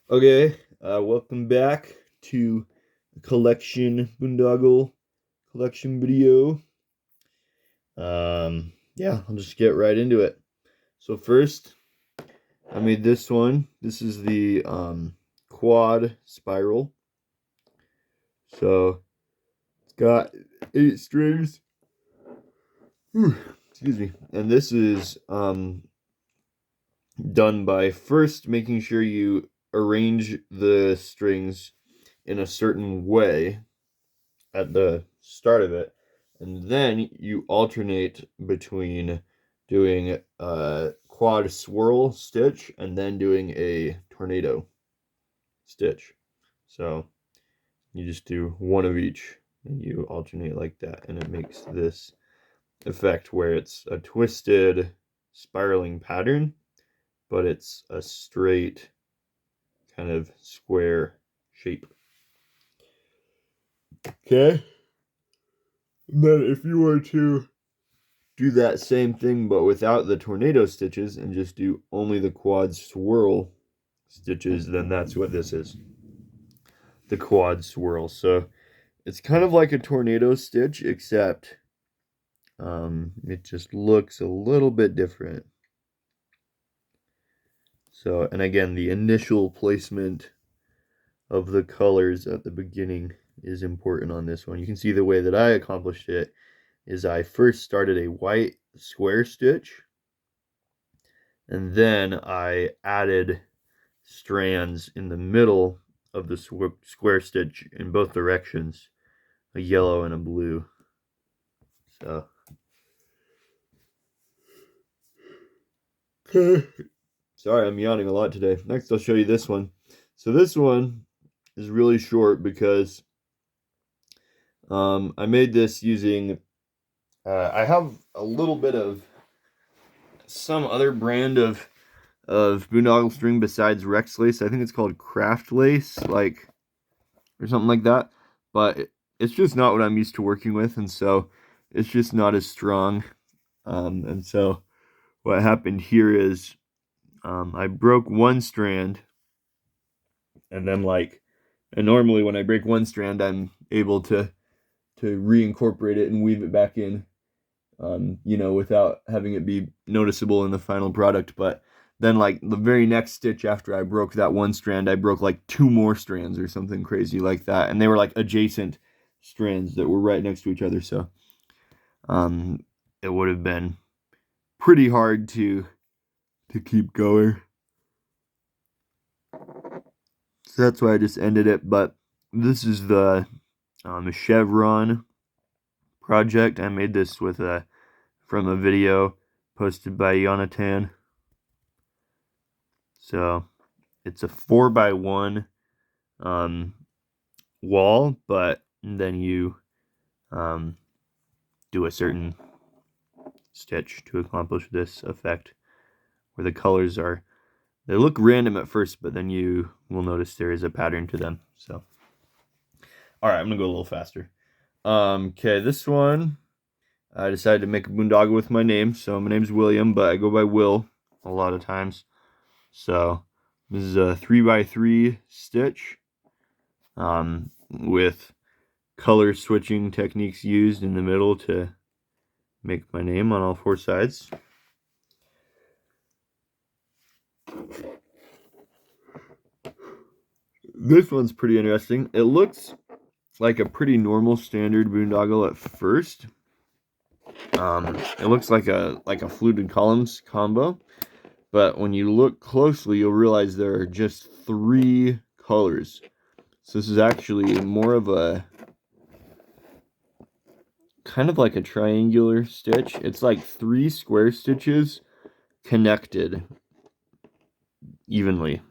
Okay, welcome back to the Boondoggle Collection video. Yeah, I'll just get right into it. So first, I made this one. This is the quad spiral. So it's got 8 strings. Excuse me. And this is done by first making sure you arrange the strings in a certain way at the start of it, and then you alternate between doing a quad swirl stitch and then doing a tornado stitch. So you just do one of each and you alternate like that, and it makes this effect where it's a twisted spiraling pattern, but it's a straight kind of square shape. Okay. And then if you were to do that same thing but without the tornado stitches and just do only the quad swirl stitches, then that's what this is. The quad swirl. So it's kind of like a tornado stitch, except it just looks a little bit different. So, and again, the initial placement of the colors at the beginning is important on this one. You can see the way that I accomplished it is I first started a white square stitch, and then I added strands in the middle of the square stitch in both directions, a yellow and a blue. So, okay. Sorry, I'm yawning a lot today. Next, I'll show you this one. So this one is really short because I made this using, I have a little bit of some other brand of boondoggle string besides Rex lace. I think it's called Craft Lace, like, or something like that. But it's just not what I'm used to working with, and so it's just not as strong. And so what happened here is I broke one strand, and then and normally when I break one strand, I'm able to reincorporate it and weave it back in, without having it be noticeable in the final product. But then, like, the very next stitch after I broke that one strand, I broke like 2 more strands or something crazy like that, and they were like adjacent strands that were right next to each other. So it would have been pretty hard to keep going. So that's why I just ended it. But this is the Chevron project. I made this with from a video posted by Jonathan. So it's a 4x1 wall, but then you do a certain stitch to accomplish this effect, where the colors are, they look random at first, but then you will notice there is a pattern to them. So, all right, I'm gonna go a little faster. Okay, this one, I decided to make a boondoggle with my name. So my name's William, but I go by Will a lot of times. So this is a 3x3 stitch with color switching techniques used in the middle to make my name on all 4 sides. This one's pretty interesting. It looks like a pretty normal standard boondoggle at first. It looks like a fluted columns combo, but when you look closely, you'll realize there are just 3 colors. So this is actually more of a kind of like a triangular stitch. It's like 3 square stitches connected evenly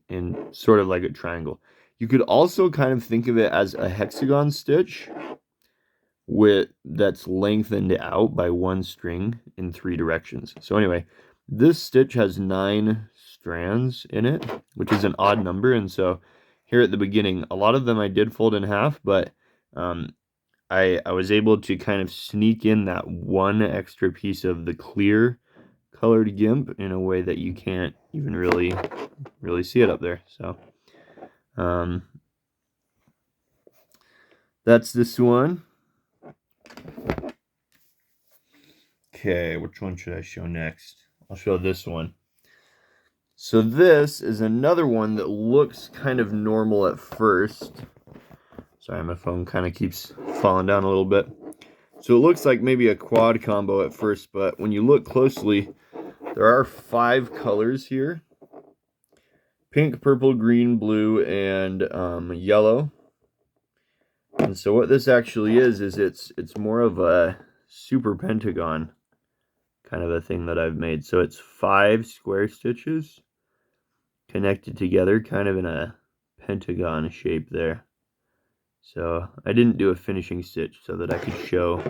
in sort of like a triangle. You could also kind of think of it as a hexagon stitch that's lengthened out by 1 string in 3 directions. So anyway, this stitch has 9 strands in it, which is an odd number. And so here at the beginning, a lot of them I did fold in half, but I was able to kind of sneak in that 1 extra piece of the clear colored gimp in a way that you can't even really see it up there. So That's this one. Okay, which one should I show next? I'll show this one. So this is another one that looks kind of normal at first. Sorry, my phone kind of keeps falling down a little bit. So it looks like maybe a quad combo at first, but when you look closely, there are 5 colors here. Pink, purple, green, blue, and yellow. And so what this actually is it's more of a super pentagon kind of a thing that I've made. So it's 5 square stitches connected together kind of in a pentagon shape there. So I didn't do a finishing stitch so that I could show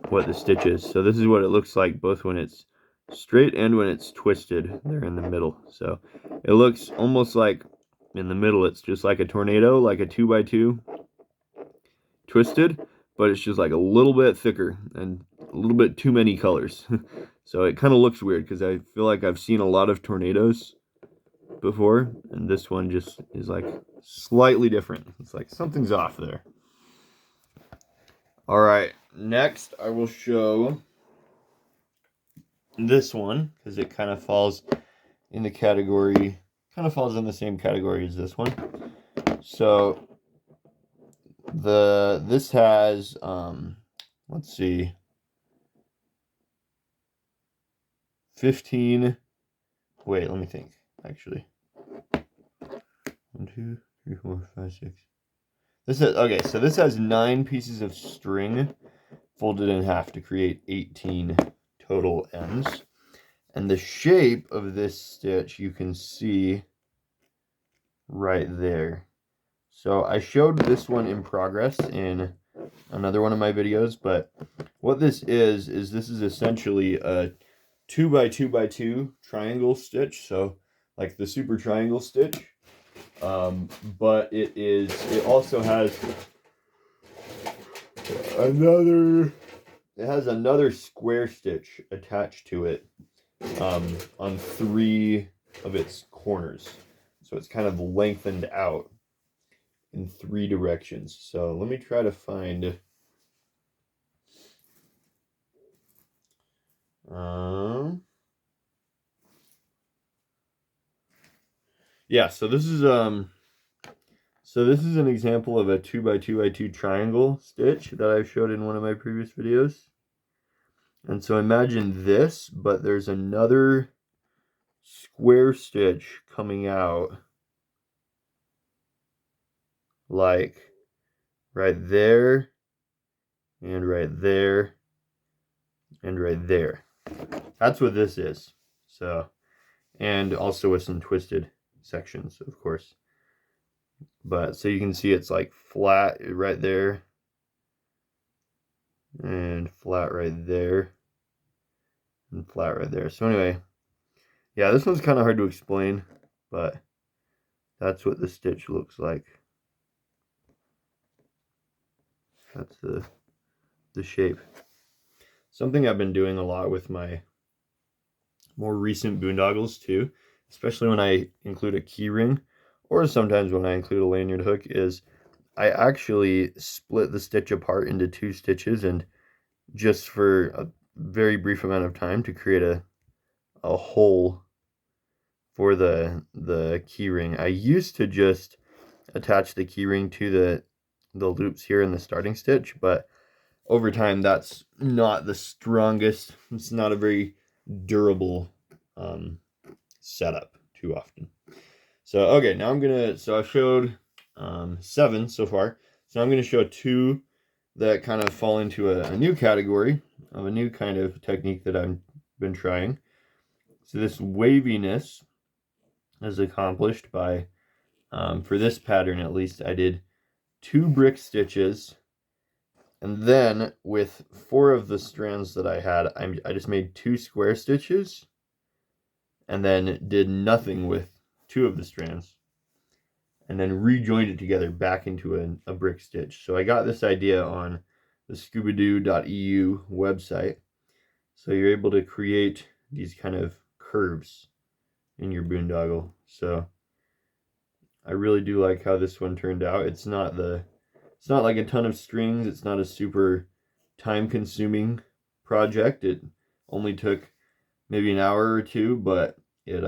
what the stitch is. So this is what it looks like both when it's straight and when it's twisted there in the middle. So it looks almost like in the middle it's just like a tornado, like a 2x2 twisted, but it's just like a little bit thicker and a little bit too many colors. So it kind of looks weird because I feel like I've seen a lot of tornadoes before, and this one just is like slightly different. It's like something's off there. All right, next I will show this one because it kind of falls in the category, kind of falls in the same category as this one. So this has let's see, 15. Wait, let me think. Actually, 1, 2, 3, 4, 5, 6. This is okay. So this has 9 pieces of string folded in half to create 18 total ends. And the shape of this stitch you can see right there. So I showed this one in progress in another one of my videos, but what this is this is essentially a 2x2x2 triangle stitch. So like the super triangle stitch, but it also has another square stitch attached to it on 3 of its corners. So it's kind of lengthened out in 3 directions. So let me try to find yeah, so this is an example of a 2x2x2 triangle stitch that I've showed in one of my previous videos. And so imagine this, but there's another square stitch coming out like right there and right there and right there. That's what this is. So, and also with some twisted sections, of course. But so you can see it's like flat right there and flat right there and flat right there. So anyway, yeah, this one's kind of hard to explain, but that's what the stitch looks like. That's the shape. Something I've been doing a lot with my more recent Boondoggles too, especially when I include a key ring, or sometimes when I include a lanyard hook, is I actually split the stitch apart into 2 stitches, and just for a very brief amount of time to create a hole for the key ring. I used to just attach the key ring to the loops here in the starting stitch, but over time that's not the strongest. It's not a very durable setup too often. So okay, now so I've showed 7 so far. So I'm gonna show 2 that kind of fall into a new category of a new kind of technique that I've been trying. So this waviness is accomplished by, for this pattern at least, I did 2 brick stitches, and then with 4 of the strands that I had, I just made 2 square stitches, and then did nothing with 2 of the strands, and then rejoined it together back into a brick stitch. So I got this idea on the scoobadoo.eu website. So you're able to create these kind of curves in your boondoggle. So I really do like how this one turned out. It's not like a ton of strings. It's not a super time-consuming project. It only took maybe an hour or two, but it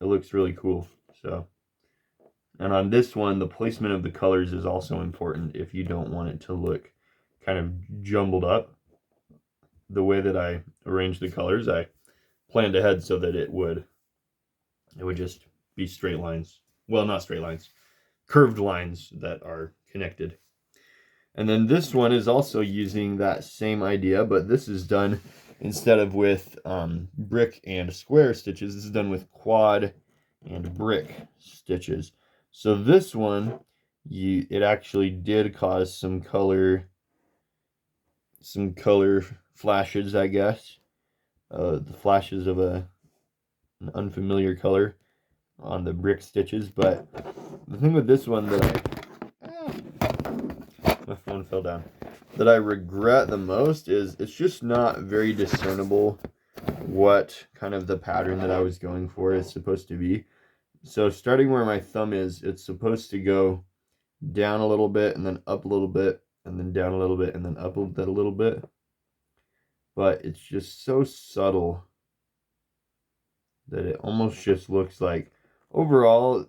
looks really cool. So, and on this one, the placement of the colors is also important if you don't want it to look kind of jumbled up. The way that I arranged the colors, I planned ahead so that it would just be straight lines. Well, not straight lines, curved lines that are connected. And then this one is also using that same idea, but this is done instead of with brick and square stitches. This is done with quad and brick stitches. So this one, it actually did cause some color flashes, I guess. The flashes of an unfamiliar color on the brick stitches. But the thing with this one my phone fell down, that I regret the most is it's just not very discernible what kind of the pattern that I was going for is supposed to be. So starting where my thumb is, it's supposed to go down a little bit and then up a little bit and then down a little bit and then up a little bit. But it's just so subtle that it almost just looks like, overall,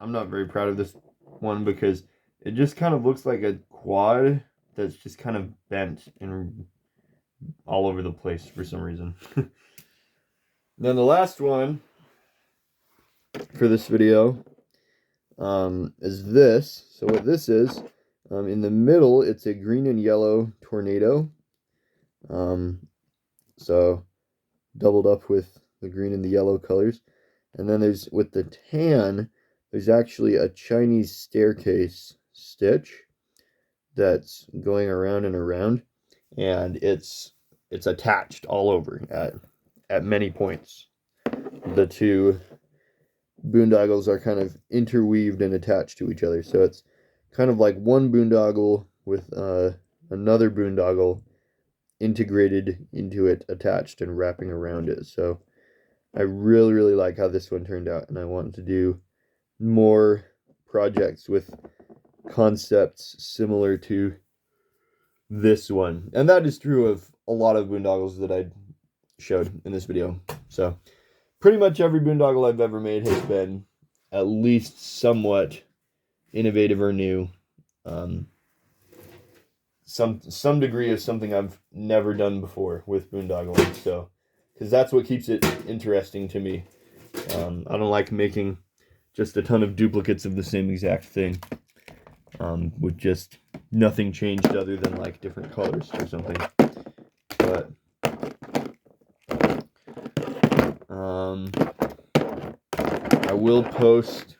I'm not very proud of this one because it just kind of looks like a quad that's just kind of bent and all over the place for some reason. Then the last one for this video is this. So what this is, in the middle, it's a green and yellow tornado. So doubled up with the green and the yellow colors. And then there's, with the tan, there's actually a Chinese staircase stitch that's going around and around, and it's attached all over at many points. The two boondoggles are kind of interweaved and attached to each other, so it's kind of like one boondoggle with another boondoggle integrated into it, attached and wrapping around it. So I really, really like how this one turned out, and I want to do more projects with concepts similar to this one. And that is true of a lot of boondoggles that I showed in this video. So pretty much every boondoggle I've ever made has been at least somewhat innovative or new. Some degree of something I've never done before with boondoggling. So, because that's what keeps it interesting to me. I don't like making just a ton of duplicates of the same exact thing, with just nothing changed other than like different colors or something. But I will post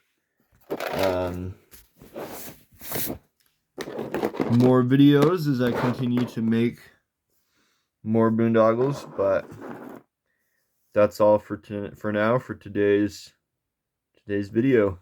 more videos as I continue to make more boondoggles, but that's all for now for today's video.